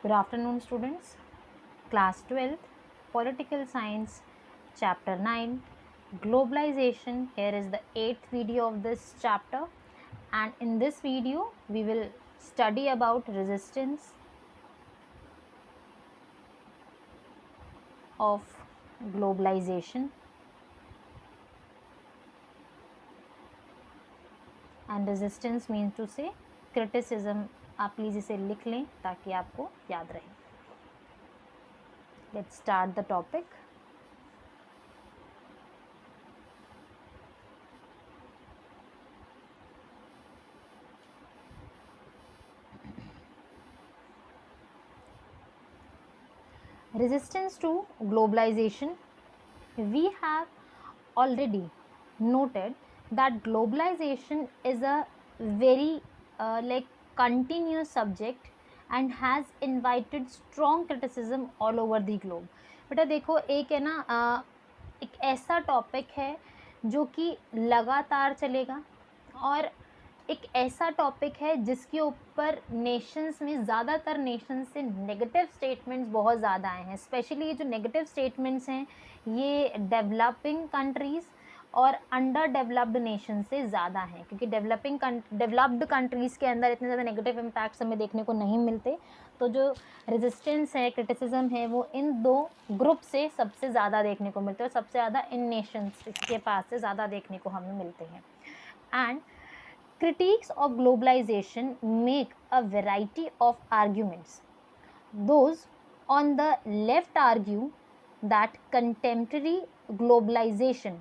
Good afternoon, students. Class 12th, Political Science, Chapter 9, Globalization. Here is the 8th video of this chapter, and in this video, we will study about resistance of globalization. And resistance means to say criticism. आप please इसे लिख लें ताकि आपको याद रहे. Let's start the topic. Resistance to globalization. We have already noted that globalization is a very continuous subject and has invited strong criticism all over the globe. बेटा देखो, एक है ना, एक ऐसा टॉपिक है जो कि लगातार चलेगा और एक ऐसा टॉपिक है जिसके ऊपर नेशंस में, ज़्यादातर नेशंस से नेगेटिव स्टेटमेंट्स बहुत ज़्यादा आए हैं. स्पेशली ये जो नेगेटिव स्टेटमेंट्स हैं ये डेवलपिंग कंट्रीज़ और अंडर डेवलप्ड नेशन से ज़्यादा हैं, क्योंकि डेवलप्ड कंट्रीज़ के अंदर इतने ज़्यादा नेगेटिव इम्पैक्ट्स हमें देखने को नहीं मिलते. तो जो रेजिस्टेंस है, क्रिटिसिज्म है, वो इन दो ग्रुप से सबसे ज़्यादा देखने को मिलते हैं और सबसे ज़्यादा इन नेशंस के पास से ज़्यादा देखने को हमें मिलते हैं. And critiques of globalization make a variety of arguments. Those on the left argue that contemporary globalization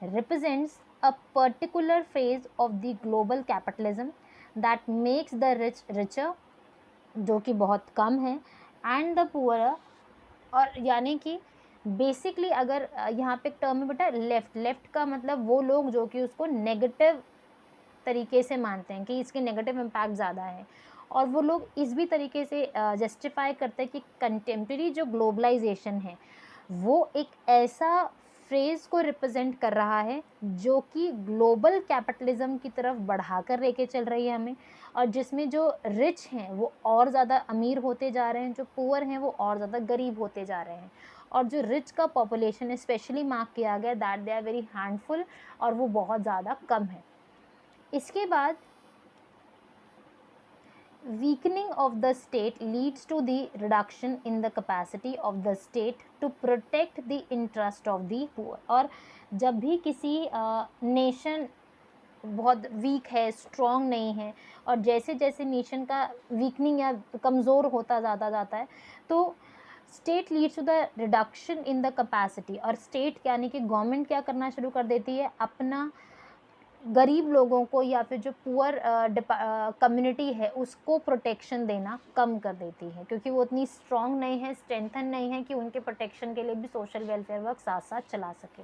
represents a particular phase of the global capitalism that makes the rich richer, जो कि बहुत कम है, and the poorer, और यानी कि basically अगर यहाँ पे एक टर्म है बेटा लेफ्ट का मतलब वो लोग जो कि उसको नेगेटिव तरीके से मानते हैं कि इसके नेगेटिव इम्पैक्ट ज़्यादा है, और वो लोग इस भी तरीके से जस्टिफाई करते हैं कि कंटेम्प्रेरी जो ग्लोबलाइजेशन है वो एक ऐसा फ्रेज़ को रिप्रेजेंट कर रहा है जो कि ग्लोबल कैपिटलिज्म की तरफ बढ़ा कर लेके चल रही है हमें, और जिसमें जो रिच हैं वो और ज़्यादा अमीर होते जा रहे हैं, जो पुअर हैं वो और ज़्यादा गरीब होते जा रहे हैं, और जो रिच का पॉपुलेशन स्पेशली मार्क किया गया that they are very handful और वो बहुत ज़्यादा कम है. इसके बाद weakening of the state leads to the reduction in the capacity of the state to protect the interest of the poor. और जब भी किसी नेशन बहुत वीक है, स्ट्रॉन्ग नहीं है, और जैसे जैसे नेशन का वीकनिंग या कमज़ोर होता ज़्यादा जाता है तो state leads to the reduction in the capacity, और स्टेट यानी कि गवर्नमेंट क्या करना शुरू कर देती है, अपना गरीब लोगों को या फिर जो पुअर कम्युनिटी है उसको प्रोटेक्शन देना कम कर देती है, क्योंकि वो उतनी स्ट्रॉन्ग नहीं है, स्ट्रेंथन नहीं है कि उनके प्रोटेक्शन के लिए भी सोशल वेलफेयर वर्क साथ साथ चला सके.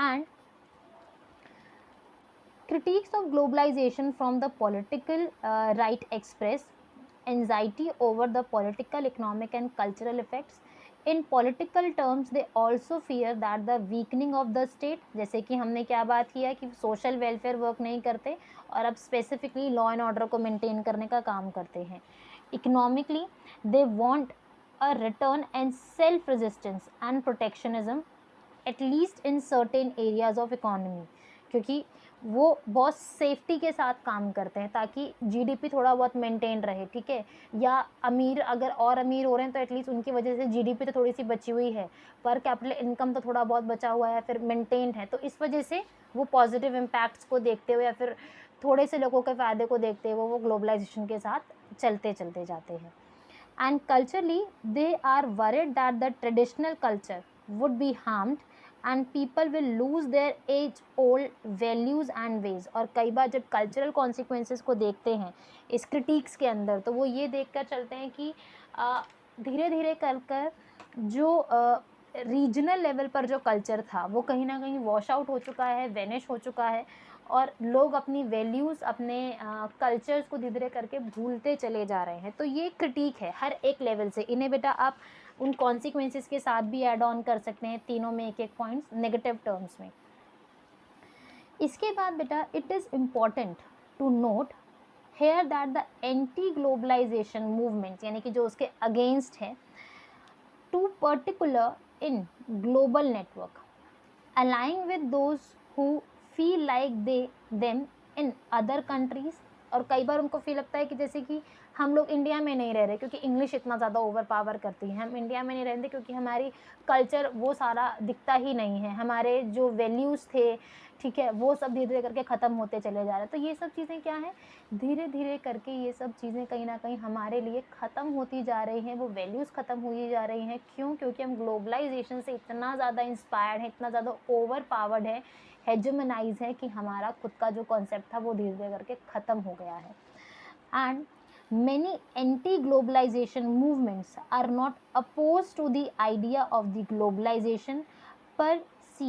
And critiques of globalization from the political right express anxiety over the political, economic and cultural effects. In political terms they also fear that the weakening of the state, जैसे कि हमने क्या बात किया कि सोशल वेलफेयर वर्क नहीं करते और अब स्पेसिफिकली लॉ एंड ऑर्डर को मेंटेन करने का काम करते हैं. Economically they want a return and self resistance and protectionism at least in certain areas of economy, क्योंकि वो बहुत सेफ्टी के साथ काम करते हैं ताकि जीडीपी थोड़ा बहुत मेंटेन रहे, ठीक है, या अमीर अगर और अमीर हो रहे हैं तो एटलीस्ट उनकी वजह से जीडीपी तो थोड़ी सी बची हुई है, पर कैपिटल इनकम तो थोड़ा बहुत बचा हुआ है, फिर मेंटेन्ड है, तो इस वजह से वो पॉजिटिव इम्पैक्ट्स को देखते हुए या फिर थोड़े से लोगों के फ़ायदे को देखते हुए वो ग्लोबलाइजेशन के साथ चलते चलते जाते हैं. And culturally they are worried that the traditional culture would be harmed and people will lose their age old values and ways. और कई बार जब कल्चरल कॉन्सिक्वेंसेस को देखते हैं इस क्रिटिक्स के अंदर तो वो ये देख कर चलते हैं कि धीरे धीरे कर जो रीजनल लेवल पर जो कल्चर था वो कहीं ना कहीं वॉश आउट हो चुका है, वेनिश हो चुका है, और लोग अपनी वैल्यूज़, अपने कल्चर्स को धीरे धीरे करके भूलते चले जा रहे हैं. तो ये क्रिटिक है हर एक लेवल से. इन्हें बेटा आप उन कॉन्सिक्वेंसेस के साथ भी ऐड ऑन कर सकते हैं, तीनों में एक एक पॉइंट्स नेगेटिव टर्म्स में. इसके बाद बेटा it is important to note here that the anti globalisation movement, यानी कि जो उसके अगेंस्ट है, to particular in global network aligning with those who feel like they them in other countries. और कई बार उनको फील लगता है कि जैसे कि हम लोग इंडिया में नहीं रह रहे क्योंकि इंग्लिश इतना ज़्यादा ओवर पावर करती है, हम इंडिया में नहीं रहते क्योंकि हमारी कल्चर वो सारा दिखता ही नहीं है, हमारे जो वैल्यूज़ थे, ठीक है, वो सब धीरे धीरे करके ख़त्म होते चले जा रहे हैं। तो ये सब चीज़ें क्या हैं, धीरे धीरे करके ये सब चीज़ें कहीं ना कहीं हमारे लिए ख़त्म होती जा रही हैं, वो वैल्यूज़ ख़त्म हुई जा रही हैं। क्यों? क्योंकि हम ग्लोबलाइजेशन से इतना ज़्यादा इंस्पायर्ड हैं, इतना ज़्यादा ओवर पावर्ड है, हेजेमनाइज है कि हमारा खुद का जो कॉन्सेप्ट था वो धीरे धीरे करके ख़त्म हो गया है। And many anti-globalization movements are not opposed to the idea of the globalization per se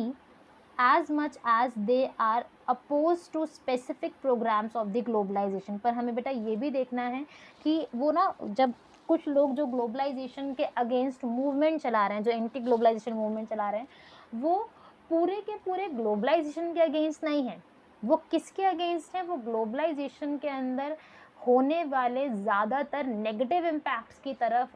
as much as they are opposed to specific programs of the globalization। पर हमें बेटा ये भी देखना है कि वो ना, जब कुछ लोग जो ग्लोबलाइजेशन के अगेंस्ट मूवमेंट चला रहे हैं, जो एंटी ग्लोबलाइजेशन मूवमेंट चला रहे हैं, वो पूरे के पूरे ग्लोबलाइजेशन के अगेंस्ट नहीं है। वो किसके अगेंस्ट है? वो ग्लोबलाइजेशन के अंदर होने वाले ज़्यादातर नेगेटिव इम्पैक्ट्स की तरफ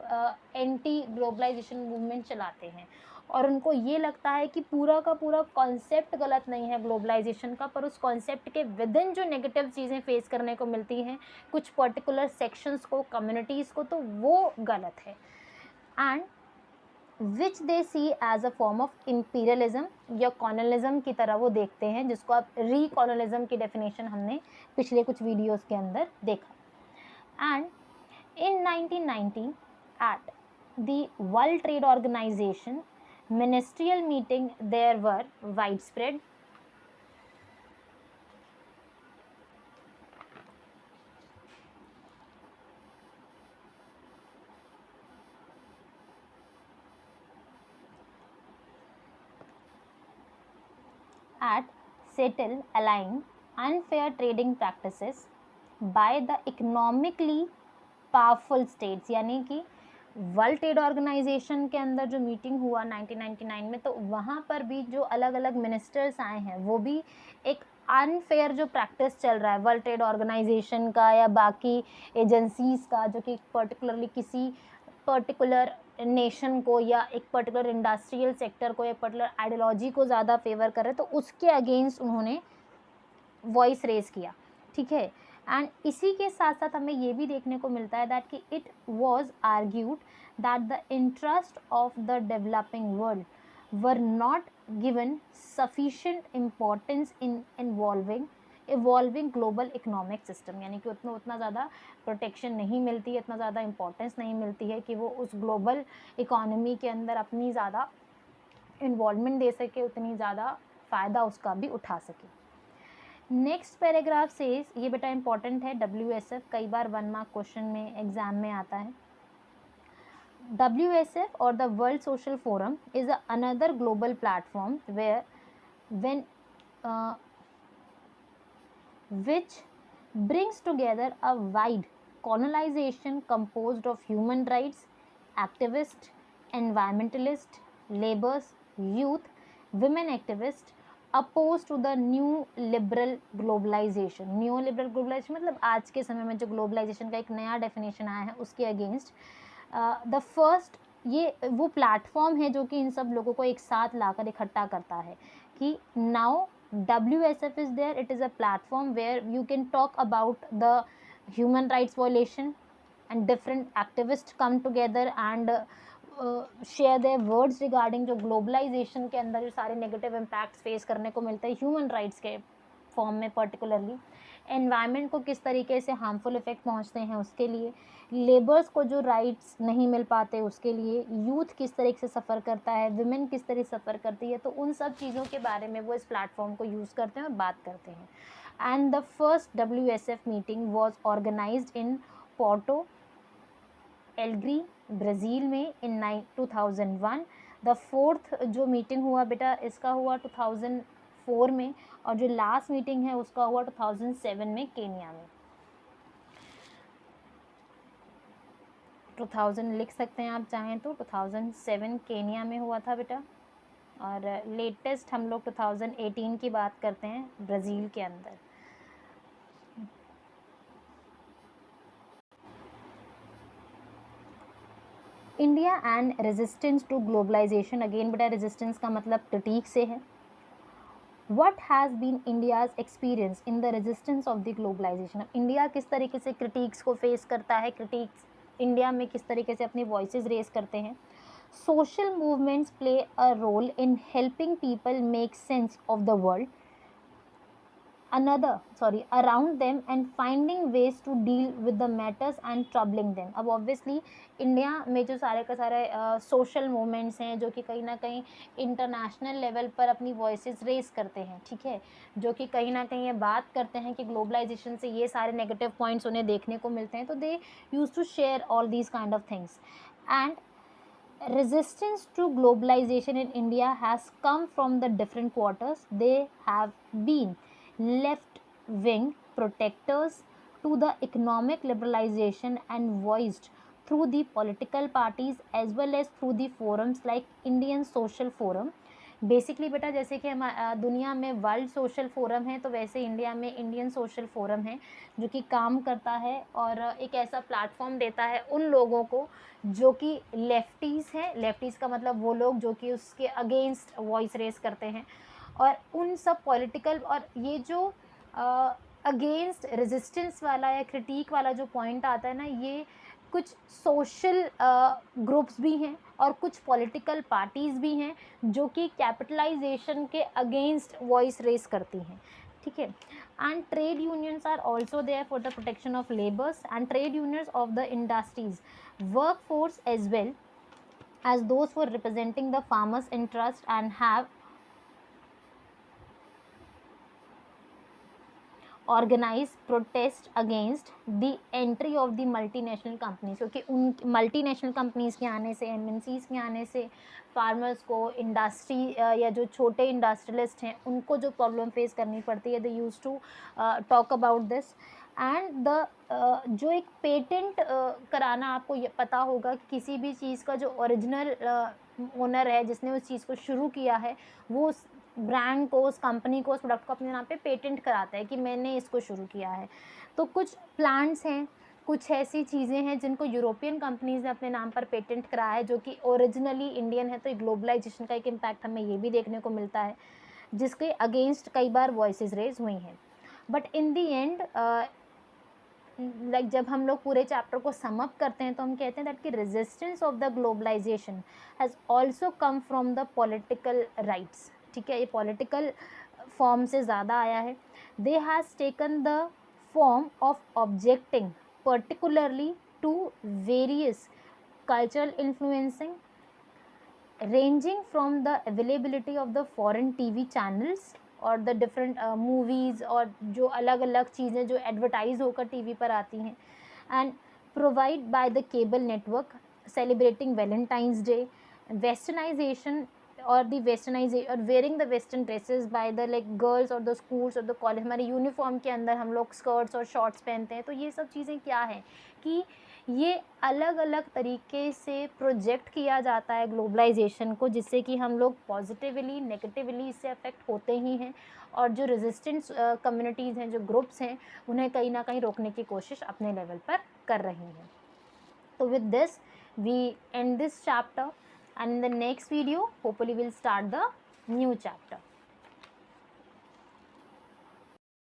एंटी ग्लोबलाइजेशन मूवमेंट चलाते हैं। और उनको ये लगता है कि पूरा का पूरा कॉन्सेप्ट गलत नहीं है ग्लोबलाइजेशन का, पर उस कॉन्सेप्ट के विद इन जो नेगेटिव चीज़ें फेस करने को मिलती हैं कुछ पर्टिकुलर सेक्शंस को, कम्युनिटीज़ को, तो वो गलत है। And which they see as a form of imperialism या कॉलोनिज्म की तरह वो देखते हैं, जिसको आप रीकॉलोनिज्म की डेफिनेशन हमने पिछले कुछ वीडियोस के अंदर देखा। And in 1990, at the World Trade Organization ministerial meeting, there were widespread at settle align unfair trading practices by the economically powerful states. यानी कि वर्ल्ड ट्रेड ऑर्गेनाइजेशन के अंदर जो मीटिंग हुआ 1999 में, तो वहाँ पर भी जो अलग अलग मिनिस्टर्स आए हैं, वो भी एक अनफेयर जो प्रैक्टिस चल रहा है वर्ल्ड ट्रेड ऑर्गेनाइजेशन का या बाकी एजेंसीज का, जो कि पर्टिकुलरली किसी पर्टिकुलर नेशन को या एक पर्टिकुलर इंडस्ट्रियल सेक्टर को या पर्टिकुलर आइडियोलॉजी को ज़्यादा फेवर कर रहे, तो उसके अगेंस्ट उन्होंने वॉइस रेज किया, ठीक है। एंड इसी के साथ साथ हमें ये भी देखने को मिलता है दैट कि it was argued that the interest of the developing world were not given sufficient importance in evolving global economic system. यानी कि उतना ज़्यादा प्रोटेक्शन नहीं मिलती है, इतना ज़्यादा इंपॉर्टेंस नहीं मिलती है कि वो उस ग्लोबल इकोनॉमी के अंदर अपनी ज़्यादा इन्वॉल्वमेंट दे सके, उतनी ज़्यादा फ़ायदा उसका भी उठा सके। नेक्स्ट पैराग्राफ से, ये बेटा इंपॉर्टेंट है, WSF कई बार 1 मार्क क्वेश्चन में एग्जाम में आता है। WSF or the world social forum is another global platform where when which brings together a wide colonization composed of human rights activists, environmentalists, laborers, youth, women activists opposed to the new liberal globalization। New liberal globalization मतलब आज के समय में जो globalisation का एक नया definition आया है उसके अगेंस्ट द फर्स्ट, ये वो प्लेटफॉर्म है जो कि इन सब लोगों को एक साथ लाकर इकट्ठा करता है कि now WSF is there. It is a platform where you can talk about the human rights violation and different activists come together and share their words regarding जो ग्लोबलाइजेशन के अंदर जो सारे नेगेटिव इम्पैक्ट्स फेस करने को मिलते हैं human rights के फॉर्म में, पर्टिकुलरली एनवायरनमेंट को किस तरीके से हार्मफुल इफेक्ट पहुंचते हैं उसके लिए, लेबर्स को जो राइट्स नहीं मिल पाते उसके लिए, यूथ किस तरीके से सफ़र करता है, विमेन किस तरह सफ़र करती है, तो उन सब चीज़ों के बारे में वो इस प्लेटफॉर्म को यूज़ करते हैं और बात करते हैं। And the first WSF meeting was organised in Porto Alegre, Brazil में इन 2001। द फोर्थ जो मीटिंग हुआ बेटा इसका हुआ 2004 में, और जो लास्ट मीटिंग है उसका हुआ 2007 में केनिया में। 2000 लिख सकते हैं आप चाहें तो, 2007 केनिया में हुआ था बेटा, और लेटेस्ट हम लोग 2018 की बात करते हैं ब्राज़ील के अंदर। India and resistance to globalization, again बेटा रेजिस्टेंस का मतलब क्रिटिक से है। What has been India's experience in the resistance of the globalization? India किस तरीके से क्रिटिक्स को फेस करता है, क्रिटिक्स इंडिया में किस तरीके से अपनी वॉइसेस रेज करते हैं। Social movements play a role in helping people make sense of the world around them and finding ways to deal with the matters and troubling them। अब ऑब्वियसली इंडिया में जो सारे का सारे सोशल मूवमेंट्स हैं जो कि कहीं ना कहीं इंटरनेशनल लेवल पर अपनी वॉइसेस रेज करते हैं, ठीक है, जो कि कहीं ना कहीं ये बात करते हैं कि ग्लोबलाइजेशन से ये सारे नेगेटिव पॉइंट्स उन्हें देखने को मिलते हैं, तो they use to share all these kind of things. And resistance to globalization in India has come from the different quarters. They have been left wing protectors to the economic liberalization and voiced through the political parties as well as through the forums like Indian Social Forum। Basically बेटा जैसे कि हम दुनिया में world social forum है, तो वैसे India में इंडियन सोशल फोरम है जो कि काम करता है और एक ऐसा प्लेटफॉर्म देता है उन लोगों को जो कि लेफ्टीज़ हैं। लेफ्टीज़ का मतलब वो लोग जो कि उसके अगेंस्ट वॉइस रेस करते हैं, और उन सब पॉलिटिकल और ये जो अगेंस्ट रेजिस्टेंस वाला या क्रिटिक वाला जो पॉइंट आता है ना, ये कुछ सोशल ग्रुप्स भी हैं और कुछ पॉलिटिकल पार्टीज़ भी हैं जो कि कैपिटलाइजेशन के अगेंस्ट वॉइस रेस करती हैं, ठीक है। And trade unions are also there for the protection of labours and trade unions of the industries work force as well as those for representing the farmers' interest and have organize protest against the entry of the multinational companies, क्योंकि उन multinational companies के आने से, MNCs के आने से farmers को, industry या जो छोटे इंडस्ट्रियलिस्ट हैं उनको जो प्रॉब्लम फेस करनी पड़ती है, they use to talk about this. And the जो एक पेटेंट कराना, आपको ये पता होगा कि किसी भी चीज़ का जो ओरिजिनल ओनर है जिसने उस चीज़ को शुरू किया है, वो उस ब्रांड को, उस कंपनी को, उस प्रोडक्ट को अपने नाम पे पेटेंट कराता है कि मैंने इसको शुरू किया है। तो कुछ प्लांट्स हैं, कुछ ऐसी चीज़ें हैं जिनको यूरोपियन कंपनीज ने अपने नाम पर पेटेंट कराया है जो कि ओरिजिनली इंडियन है। तो ग्लोबलाइजेशन का एक इम्पैक्ट हमें ये भी देखने को मिलता है जिसके अगेंस्ट कई बार वॉइसेस रेज हुई हैं। But in the and like जब हम लोग पूरे चैप्टर को सम अप करते हैं तो हम कहते हैं दैट कि resistance of the globalisation has also come from the political rights, ठीक है, ये पॉलिटिकल फॉर्म से ज़्यादा आया है। They has taken the form of objecting particularly to various cultural influencing ranging from the availability of the foreign TV channels और the different movies और जो अलग अलग चीज़ें जो एडवर्टाइज होकर टीवी पर आती हैं, and provide by the cable network celebrating Valentine's day, westernization और द वेस्टर्नाइजेशन और wearing the western dresses by the like girls और द स्कूल्स और द कॉलेज। हमारे यूनिफॉर्म के अंदर हम लोग स्कर्ट्स और शॉर्ट्स पहनते हैं। तो ये सब चीज़ें क्या है कि ये अलग अलग तरीके से प्रोजेक्ट किया जाता है ग्लोबलाइजेशन को, जिससे कि हम लोग पॉजिटिवली नेगेटिवली इससे अफेक्ट होते ही हैं, और जो रेजिस्टेंस कम्युनिटीज़ हैं, जो ग्रुप्स हैं, उन्हें कहीं ना कहीं रोकने की कोशिश अपने लेवल पर कर रही हैं। तो with this we and this chapter, and in the next video hopefully we'll start the new chapter.